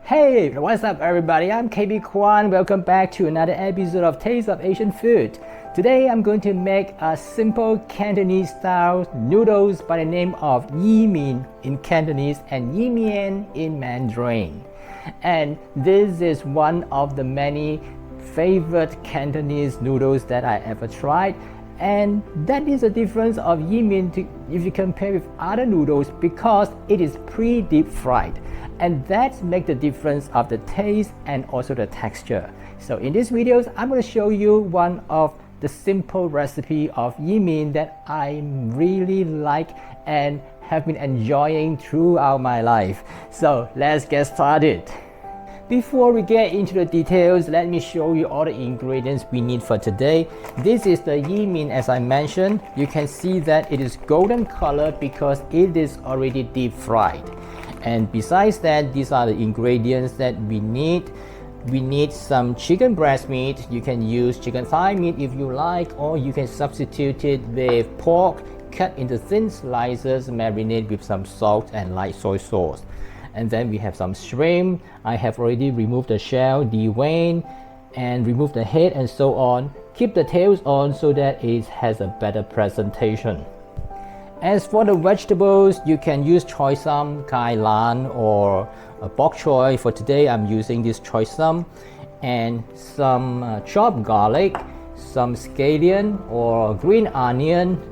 Hey, what's up everybody? I'm KB Kwan. Welcome back to another episode of Taste of Asian Food. Today I'm going to make a simple Cantonese style noodles by the name of yi min in Cantonese and yi mian in Mandarin. And this is one of the many favorite Cantonese noodles that I ever tried. And that is the difference of yi min if you compare with other noodles because it is pre-deep fried. And that makes the difference of the taste and also the texture. So in this videos, I'm going to show you one of the simple recipe of yi min that I really like and have been enjoying throughout my life. So let's get started. Before we get into the details, let me show you all the ingredients we need for today. This is the yi min as I mentioned. You can see that it is golden color because it is already deep fried. And besides that, these are the ingredients that we need. We need some chicken breast meat. You can use chicken thigh meat if you like, or you can substitute it with pork cut into thin slices, marinate with some salt and light soy sauce. And then we have some shrimp. I have already removed the shell, devein, and removed the head and so on. Keep the tails on so that it has a better presentation. As for the vegetables, you can use choy kai lan or bok choy. For today, I'm using this choy and some chopped garlic, some scallion or green onion,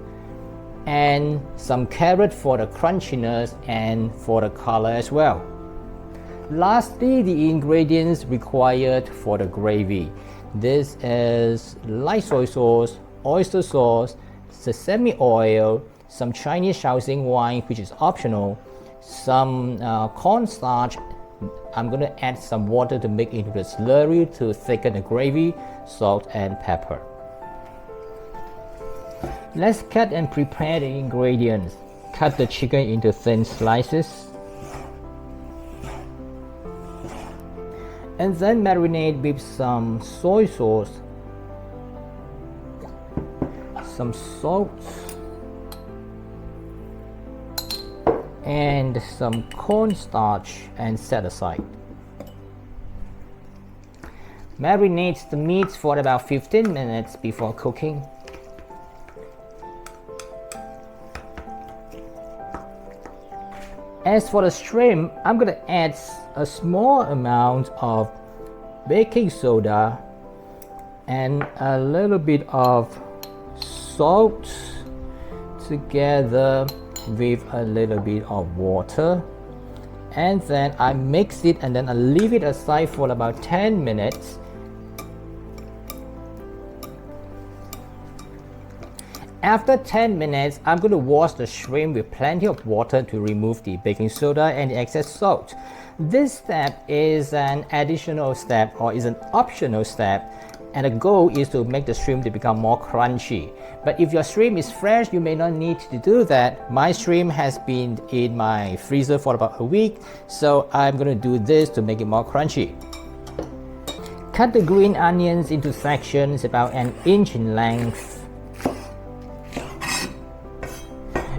and some carrot for the crunchiness and for the color as well. Lastly, the ingredients required for the gravy. This is light soy sauce, oyster sauce, sesame oil, some Chinese Shaoxing wine, which is optional, some cornstarch. I'm going to add some water to make into the slurry to thicken the gravy, salt and pepper. Let's cut and prepare the ingredients. Cut the chicken into thin slices. And then marinate with some soy sauce, some salt, and some cornstarch and set aside. Marinate the meat for about 15 minutes before cooking. As for the shrimp, I'm going to add a small amount of baking soda and a little bit of salt together with a little bit of water, and then I mix it and then I leave it aside for about 10 minutes. After 10 minutes, I'm going to wash the shrimp with plenty of water to remove the baking soda and the excess salt. This step is an additional step or is an optional step, and the goal is to make the shrimp to become more crunchy. But if your shrimp is fresh, you may not need to do that. My shrimp has been in my freezer for about a week, so I'm going to do this to make it more crunchy. Cut the green onions into sections about 1 inch in length.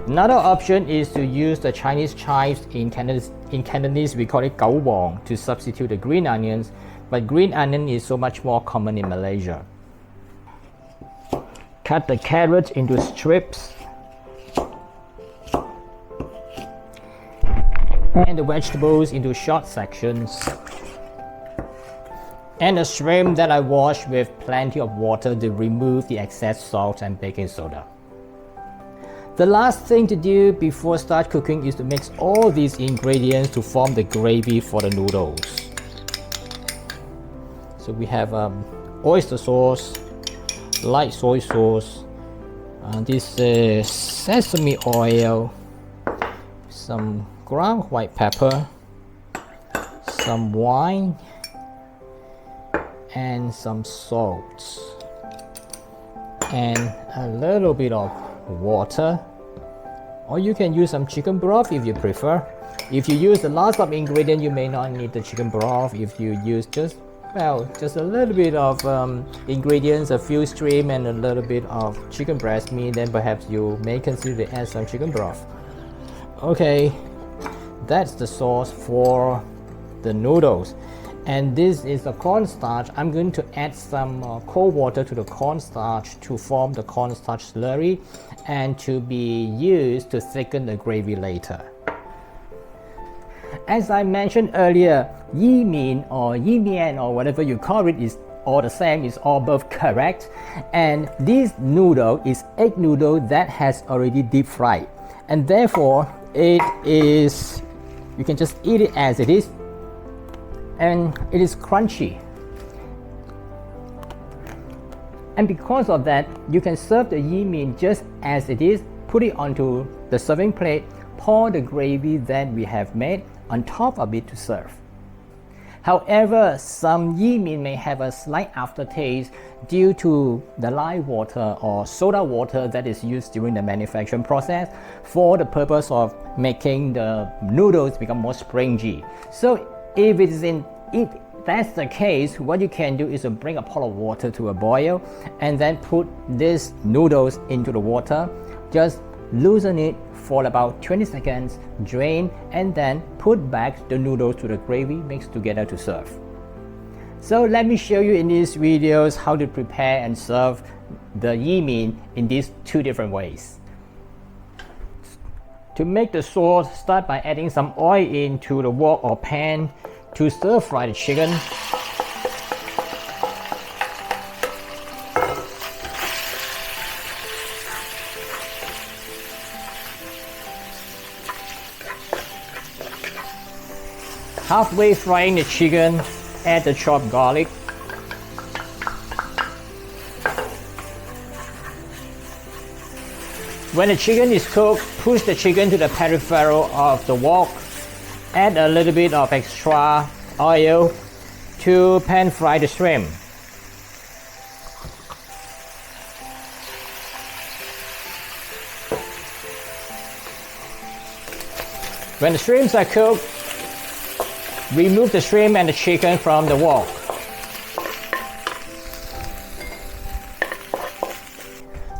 Another option is to use the Chinese chives. In Cantonese we call it gao wong to substitute the green onions, but green onion is so much more common in Malaysia. Cut the carrots into strips and the vegetables into short sections, and the shrimp that I washed with plenty of water to remove the excess salt and baking soda. The last thing to do before start cooking is to mix all these ingredients to form the gravy for the noodles. So we have oyster sauce, light soy sauce, this is sesame oil, some ground white pepper, some wine, and some salt, and a little bit of water, or you can use some chicken broth if you prefer. If you use the lots of ingredients, you may not need the chicken broth. If you use just a little bit of ingredients, a few shrimp and a little bit of chicken breast meat, then perhaps you may consider to add some chicken broth. Okay, that's the sauce for the noodles. And this is the cornstarch. I'm going to add some cold water to the cornstarch to form the cornstarch slurry and to be used to thicken the gravy later. As I mentioned earlier, yi min or yi mian or whatever you call it is all the same, is all both correct. And this noodle is egg noodle that has already deep fried, and therefore it is, you can just eat it as it is, and it is crunchy. And because of that, you can serve the yi min just as it is, put it onto the serving plate, pour the gravy that we have made on top of it to serve. However, some yi min may have a slight aftertaste due to the lye water or soda water that is used during the manufacturing process for the purpose of making the noodles become more springy. So if that's the case, what you can do is to bring a pot of water to a boil and then put these noodles into the water. Just loosen it for about 20 seconds, drain, and then put back the noodles to the gravy mixed together to serve. So let me show you in these videos how to prepare and serve the yi min in these two different ways. To make the sauce, start by adding some oil into the wok or pan to stir fry the chicken. Halfway frying the chicken, add the chopped garlic. When the chicken is cooked, push the chicken to the peripheral of the wok. Add a little bit of extra oil to pan fry the shrimp. When the shrimps are cooked, remove the shrimp and the chicken from the wok.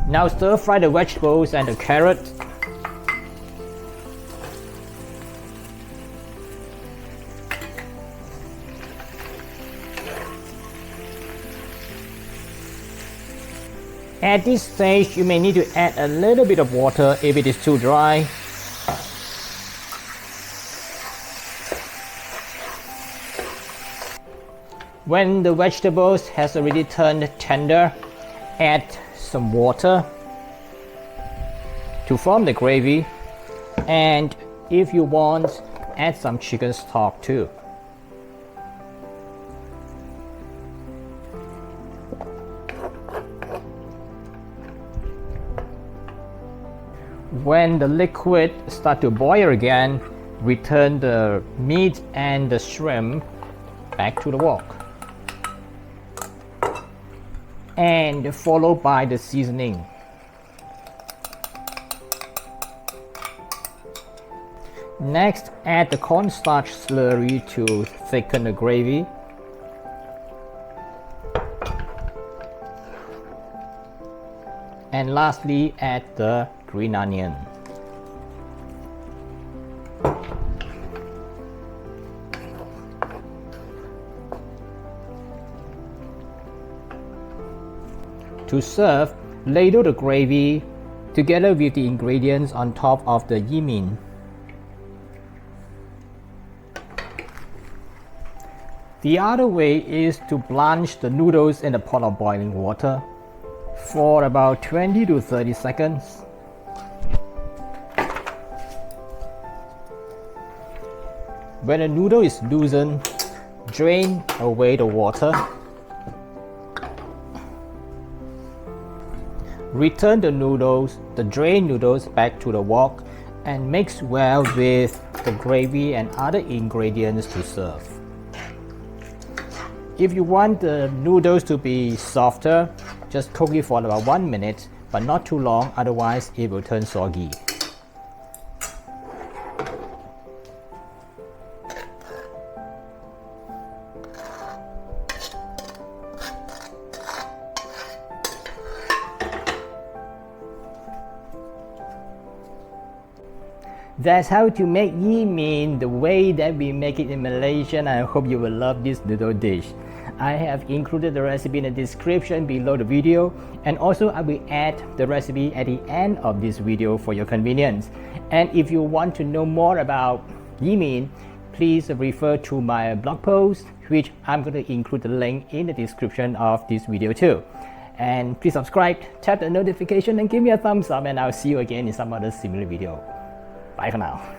Now stir fry the vegetables and the carrot. At this stage, you may need to add a little bit of water if it is too dry. When the vegetables has already turned tender, add some water to form the gravy, and if you want, add some chicken stock too. When the liquid starts to boil again, return the meat and the shrimp back to the wok, and followed by the seasoning. Next, add the cornstarch slurry to thicken the gravy. And lastly, add the green onion. To serve, ladle the gravy together with the ingredients on top of the yi min. The other way is to blanch the noodles in a pot of boiling water for about 20 to 30 seconds. When the noodle is loosened, drain away the water. Return the drained noodles back to the wok and mix well with the gravy and other ingredients to serve. If you want the noodles to be softer, just cook it for about 1 minute, but not too long, otherwise it will turn soggy. That's how to make yi mein the way that we make it in Malaysia, and I hope you will love this noodle dish. I have included the recipe in the description below the video, and also I will add the recipe at the end of this video for your convenience. And if you want to know more about yi mein, please refer to my blog post, which I'm going to include the link in the description of this video too. And please subscribe, tap the notification, and give me a thumbs up, and I'll see you again in some other similar video. Bye for now.